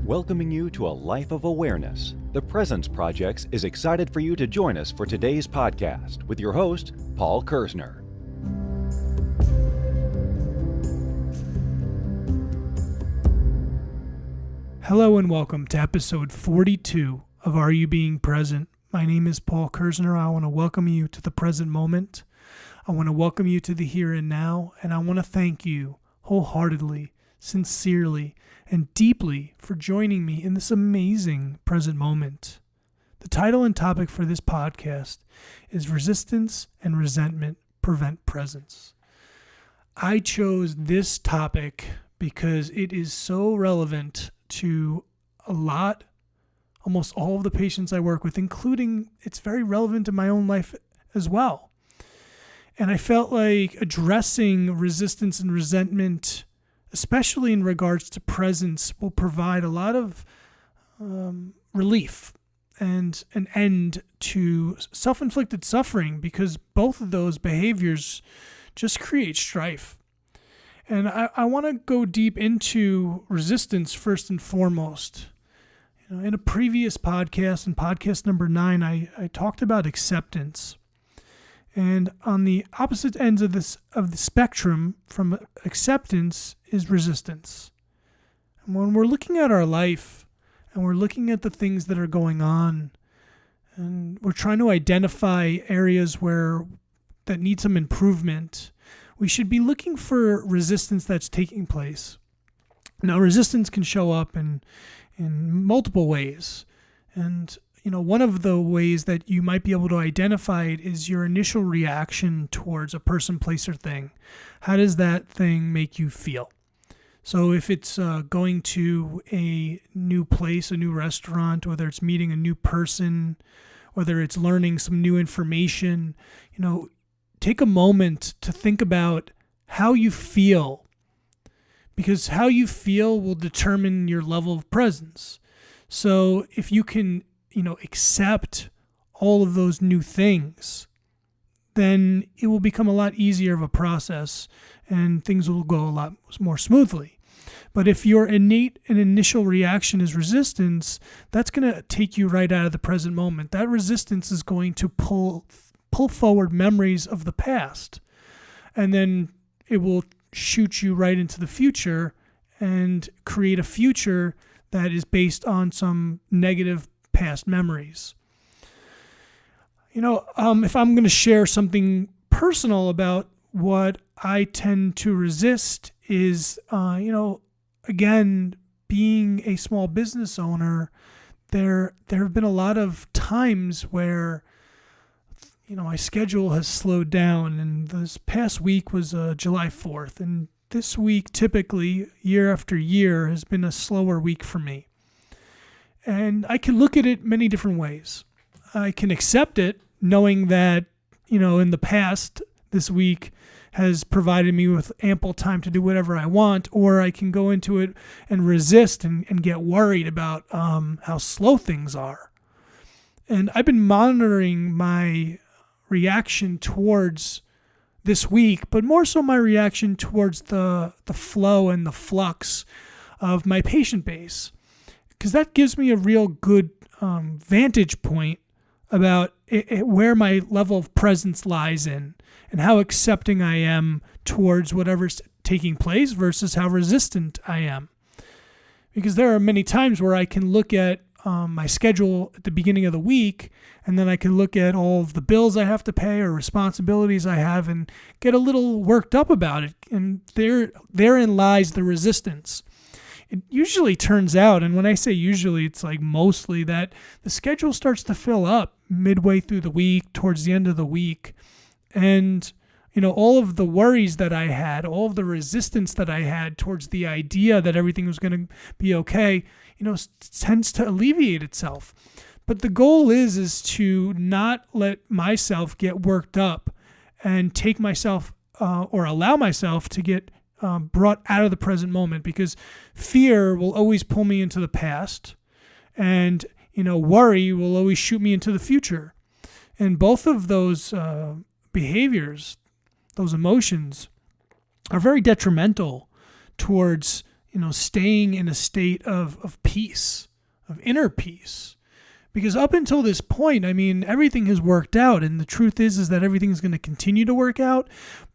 Welcoming you to a life of awareness, the Presence Project is excited for you to join us for today's podcast with your host, Paul Kerzner. Hello and welcome to episode 42 of Are You Being Present? My name is Paul Kerzner. I want to welcome you to the present moment. I want to welcome you to the here and now, and I want to thank you wholeheartedly, sincerely, and deeply for joining me in this amazing present moment. The title and topic for this podcast is Resistance and Resentment Prevent Presence. I chose this topic because it is so relevant to almost all of the patients I work with, including it's very relevant to my own life as well. And I felt like addressing resistance and resentment, especially in regards to presence, will provide a lot of relief and an end to self-inflicted suffering, because both of those behaviors just create strife. And I want to go deep into resistance first and foremost. In a previous podcast, in podcast number 9, I talked about acceptance. And on the opposite ends of the spectrum from acceptance is resistance. And when we're looking at our life and we're looking at the things that are going on, and we're trying to identify areas that need some improvement, we should be looking for resistance that's taking place. Now, resistance can show up in multiple ways. And one of the ways that you might be able to identify it is your initial reaction towards a person, place, or thing. How does that thing make you feel? So if it's going to a new place, a new restaurant, whether it's meeting a new person, whether it's learning some new information, take a moment to think about how you feel, because how you feel will determine your level of presence. So if you can accept all of those new things, then it will become a lot easier of a process and things will go a lot more smoothly. But if your innate and initial reaction is resistance, that's going to take you right out of the present moment. That resistance is going to pull forward memories of the past, and then it will shoot you right into the future and create a future that is based on some negative past memories. If I'm going to share something personal about what I tend to resist is, again, being a small business owner, there have been a lot of times where, my schedule has slowed down, and this past week was July 4th, and this week, typically, year after year, has been a slower week for me. And I can look at it many different ways. I can accept it, knowing that, in the past, this week has provided me with ample time to do whatever I want, or I can go into it and resist and get worried about how slow things are. And I've been monitoring my reaction towards this week, but more so my reaction towards the flow and the flux of my patient base, because that gives me a real good vantage point about where my level of presence lies in and how accepting I am towards whatever's taking place versus how resistant I am. Because there are many times where I can look at my schedule at the beginning of the week, and then I can look at all of the bills I have to pay or responsibilities I have and get a little worked up about it. And therein lies the resistance. It usually turns out, and when I say usually, it's like mostly, that the schedule starts to fill up midway through the week, towards the end of the week. And, all of the worries that I had, all of the resistance that I had towards the idea that everything was going to be okay, tends to alleviate itself. But the goal is to not let myself get worked up and take myself or allow myself to get brought out of the present moment, because fear will always pull me into the past, and worry will always shoot me into the future. And both of those behaviors, those emotions, are very detrimental towards staying in a state of peace, of inner peace. Because up until this point, everything has worked out, and the truth is that everything is going to continue to work out.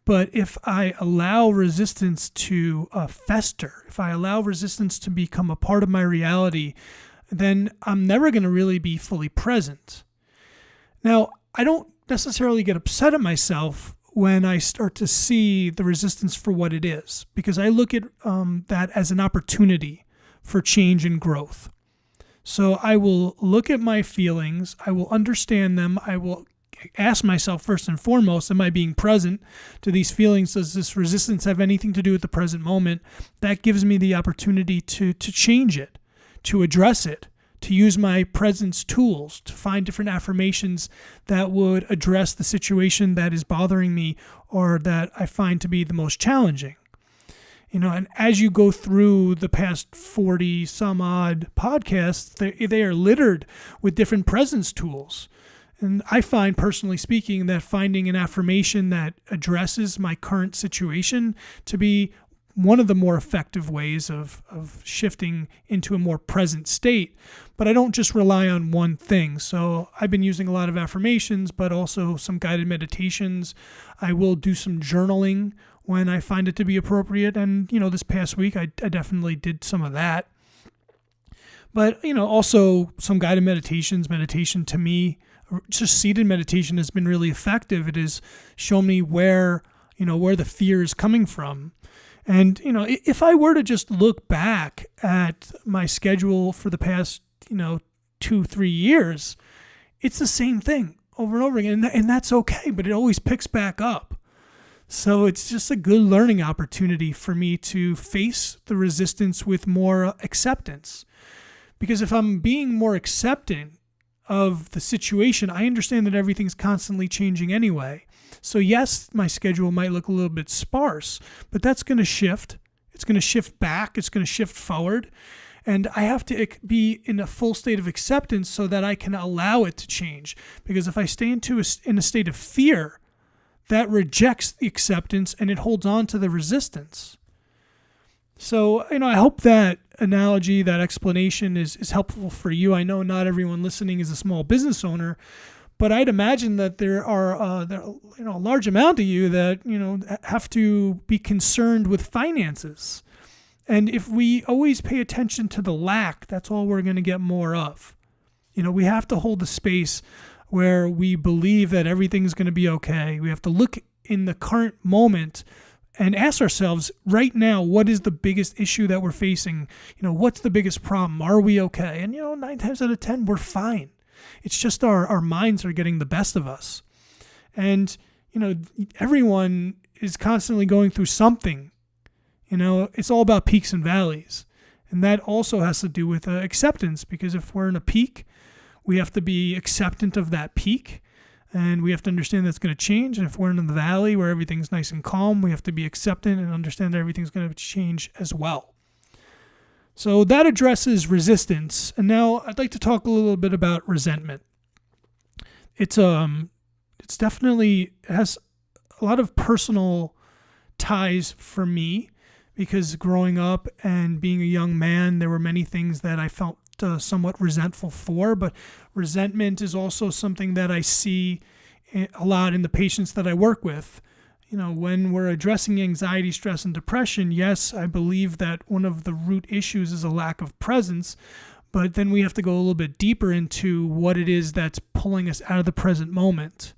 But if I allow resistance to fester, if I allow resistance to become a part of my reality, then I'm never going to really be fully present. Now, I don't necessarily get upset at myself when I start to see the resistance for what it is, because I look at that as an opportunity for change and growth. So I will look at my feelings, I will understand them, I will ask myself first and foremost, am I being present to these feelings? Does this resistance have anything to do with the present moment? That gives me the opportunity to change it, to address it, to use my presence tools, to find different affirmations that would address the situation that is bothering me or that I find to be the most challenging. And as you go through the past 40 some odd podcasts, they are littered with different presence tools. And I find, personally speaking, that finding an affirmation that addresses my current situation to be one of the more effective ways of shifting into a more present state. But I don't just rely on one thing. So I've been using a lot of affirmations, but also some guided meditations. I will do some journaling when I find it to be appropriate. And, this past week, I definitely did some of that. But, also some guided meditations. Meditation to me, just seated meditation has been really effective. It has shown me where the fear is coming from. And, if I were to just look back at my schedule for the past, 2-3 years, it's the same thing over and over again. And that's okay, but it always picks back up. So it's just a good learning opportunity for me to face the resistance with more acceptance. Because if I'm being more accepting of the situation, I understand that everything's constantly changing anyway. So yes, my schedule might look a little bit sparse, but that's going to shift. It's going to shift back. It's going to shift forward. And I have to be in a full state of acceptance so that I can allow it to change. Because if I stay in a state of fear, that rejects the acceptance and it holds on to the resistance. So, I hope that analogy, that explanation is helpful for you. I know not everyone listening is a small business owner, but I'd imagine that there are a large amount of you that, have to be concerned with finances. And if we always pay attention to the lack, that's all we're going to get more of. We have to hold the space where we believe that everything's going to be okay. We have to look in the current moment and ask ourselves right now, what is the biggest issue that we're facing? What's the biggest problem? Are we okay? And, 9 times out of 10, we're fine. It's just our minds are getting the best of us. And, everyone is constantly going through something. It's all about peaks and valleys. And that also has to do with acceptance, because if we're in a peak, we have to be acceptant of that peak, and we have to understand that's going to change. And if we're in the valley where everything's nice and calm, we have to be acceptant and understand that everything's going to change as well. So that addresses resistance. And now I'd like to talk a little bit about resentment. It has a lot of personal ties for me, because growing up and being a young man, there were many things that I felt somewhat resentful for, but resentment is also something that I see a lot in the patients that I work with. When we're addressing anxiety, stress, and depression, yes, I believe that one of the root issues is a lack of presence, but then we have to go a little bit deeper into what it is that's pulling us out of the present moment.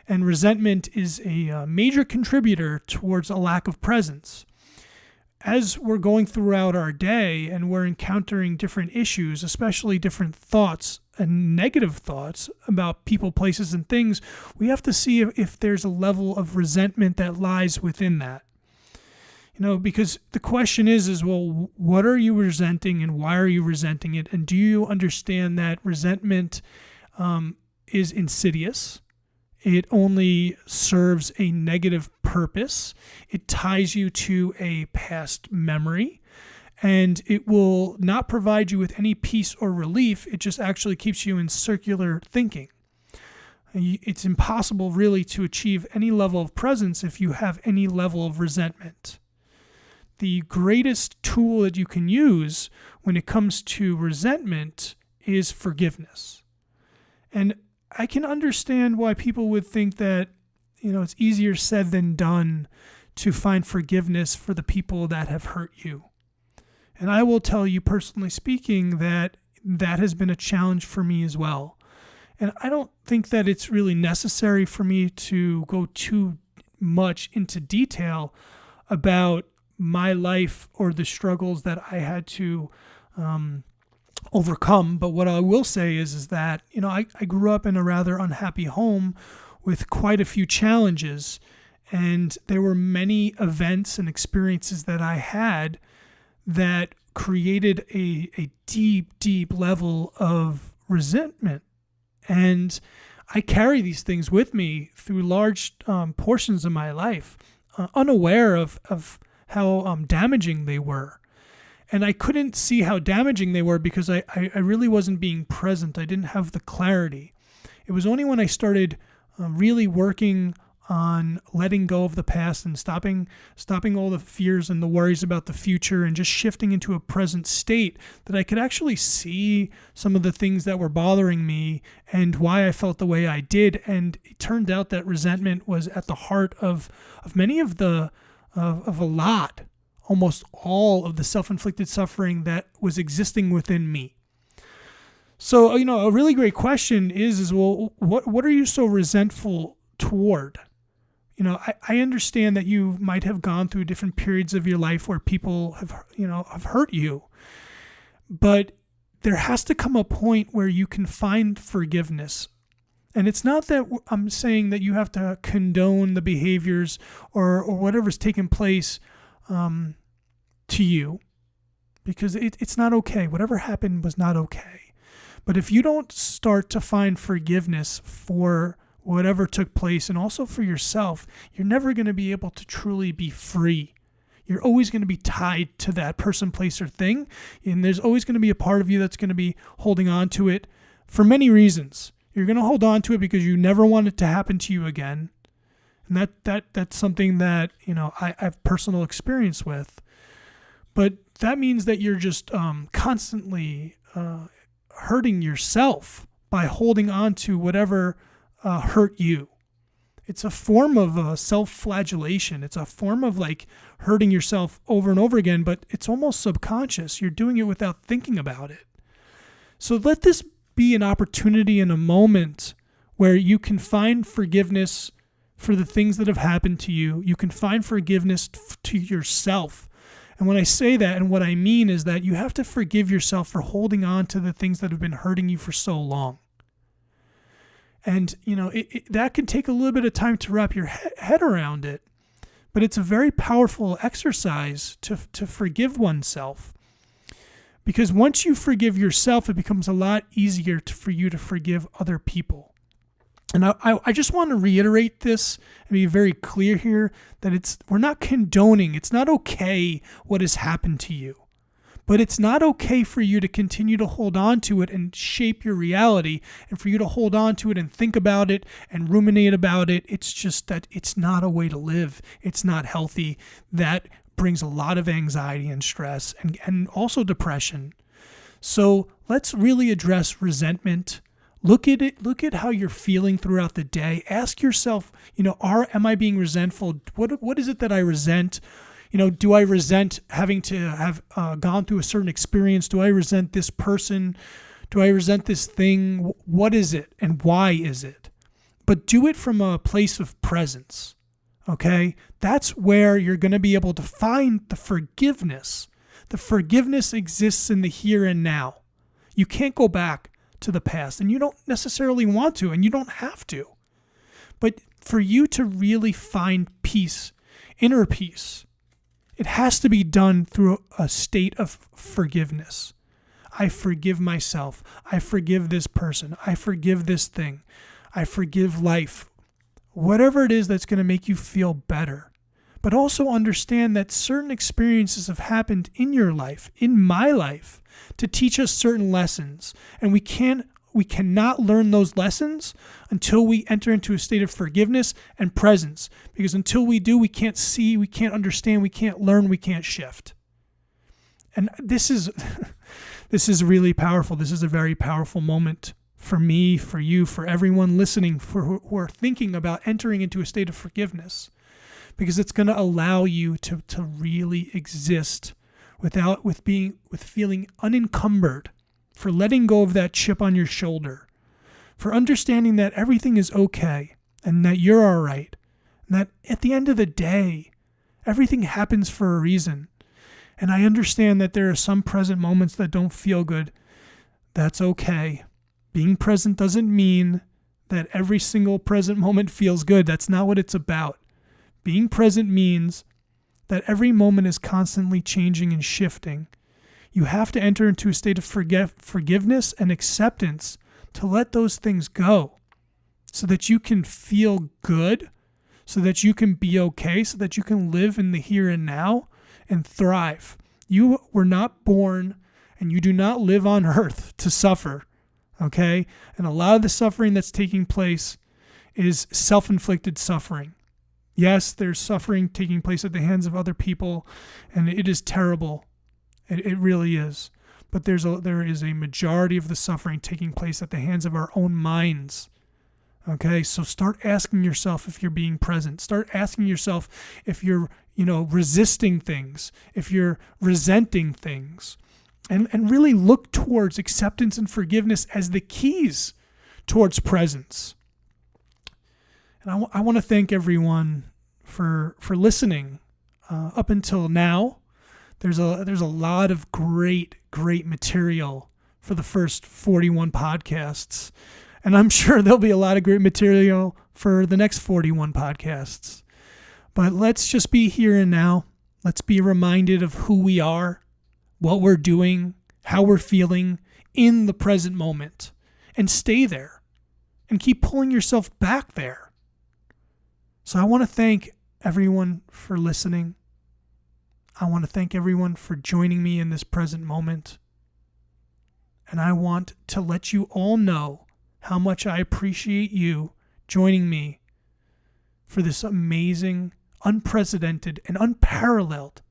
And resentment is a major contributor towards a lack of presence. As we're going throughout our day and we're encountering different issues, especially different thoughts and negative thoughts about people, places, and things, we have to see if there's a level of resentment that lies within that. Because the question is, well, what are you resenting and why are you resenting it? And do you understand that resentment is insidious? It only serves a negative purpose. It ties you to a past memory, and it will not provide you with any peace or relief. It just actually keeps you in circular thinking. It's impossible really to achieve any level of presence if you have any level of resentment. the greatest tool that you can use when it comes to resentment is forgiveness. And I can understand why people would think that, it's easier said than done to find forgiveness for the people that have hurt you. And I will tell you, personally speaking, that has been a challenge for me as well. And I don't think that it's really necessary for me to go too much into detail about my life or the struggles that I had to overcome. But what I will say is that, I grew up in a rather unhappy home with quite a few challenges. And there were many events and experiences that I had that created a deep, deep level of resentment. And I carry these things with me through large portions of my life, unaware of how damaging they were. And I couldn't see how damaging they were because I really wasn't being present. I didn't have the clarity. It was only when I started really working on letting go of the past and stopping all the fears and the worries about the future and just shifting into a present state that I could actually see some of the things that were bothering me and why I felt the way I did. And it turned out that resentment was at the heart of many of almost all of the self-inflicted suffering that was existing within me. So, a really great question is well, what are you so resentful toward? I understand that you might have gone through different periods of your life where people have hurt you, but there has to come a point where you can find forgiveness. And it's not that I'm saying that you have to condone the behaviors or whatever's taken place to you, because it's not okay. Whatever happened was not okay. But if you don't start to find forgiveness for whatever took place and also for yourself, you're never going to be able to truly be free. You're always going to be tied to that person, place, or thing. And there's always going to be a part of you that's going to be holding on to it for many reasons. You're going to hold on to it because you never want it to happen to you again. And that's something that, I have personal experience with. But that means that you're just constantly hurting yourself by holding on to whatever hurt you. It's a form of self-flagellation. It's a form of hurting yourself over and over again, but it's almost subconscious. You're doing it without thinking about it. So let this be an opportunity and a moment where you can find forgiveness for the things that have happened to you. You can find forgiveness to yourself. And when I say that, and what I mean is that you have to forgive yourself for holding on to the things that have been hurting you for so long. And, that can take a little bit of time to wrap your head around it, but it's a very powerful exercise to forgive oneself. Because once you forgive yourself, it becomes a lot easier for you to forgive other people. And I just want to reiterate this and be very clear here that we're not condoning. It's not okay what has happened to you. But it's not okay for you to continue to hold on to it and shape your reality, and for you to hold on to it and think about it and ruminate about it. It's just that it's not a way to live. It's not healthy. That brings a lot of anxiety and stress and also depression. So let's really address resentment. Look at it. Look at how you're feeling throughout the day. Ask yourself, am I being resentful? What is it that I resent? Do I resent having to have gone through a certain experience? Do I resent this person? Do I resent this thing? What is it and why is it? But do it from a place of presence, okay? That's where you're going to be able to find the forgiveness. The forgiveness exists in the here and now. You can't go back to the past, and you don't necessarily want to, and you don't have to. But for you to really find peace, inner peace, it has to be done through a state of forgiveness. I forgive myself. I forgive this person. I forgive this thing. I forgive life. Whatever it is that's going to make you feel better. But also understand that certain experiences have happened in your life, in my life, to teach us certain lessons. And we can't We cannot learn those lessons until we enter into a state of forgiveness and presence. Because until we do, we can't see, we can't understand, we can't learn, we can't shift. And this is really powerful. This is a very powerful moment for me, for you, for everyone listening, who are thinking about entering into a state of forgiveness. Because it's going to allow you to really exist with feeling unencumbered, for letting go of that chip on your shoulder, for understanding that everything is okay and that you're all right, and that at the end of the day, everything happens for a reason. And I understand that there are some present moments that don't feel good. That's okay. Being present doesn't mean that every single present moment feels good. That's not what it's about. Being present means that every moment is constantly changing and shifting. You have to enter into a state of forgiveness and acceptance to let those things go so that you can feel good, so that you can be okay, so that you can live in the here and now and thrive. You were not born and you do not live on earth to suffer, okay? And a lot of the suffering that's taking place is self-inflicted suffering. Yes, there's suffering taking place at the hands of other people, and it is terrible. It really is. But there is a majority of the suffering taking place at the hands of our own minds. Okay, so start asking yourself if you're being present. Start asking yourself if you're, resisting things, if you're resenting things. And really look towards acceptance and forgiveness as the keys towards presence. And I want to thank everyone for listening up until now. There's a lot of great material for the first 41 podcasts. And I'm sure there'll be a lot of great material for the next 41 podcasts. But let's just be here and now. Let's be reminded of who we are, what we're doing, how we're feeling in the present moment. And stay there. And keep pulling yourself back there. So I want to thank everyone for listening. I want to thank everyone for joining me in this present moment. And I want to let you all know how much I appreciate you joining me for this amazing, unprecedented, and unparalleled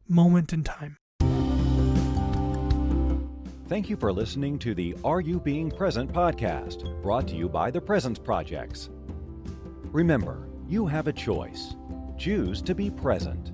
moment in time. Thank you for listening to the Are You Being Present podcast, brought to you by the Presence Projects. Remember, you have a choice. Choose to be present.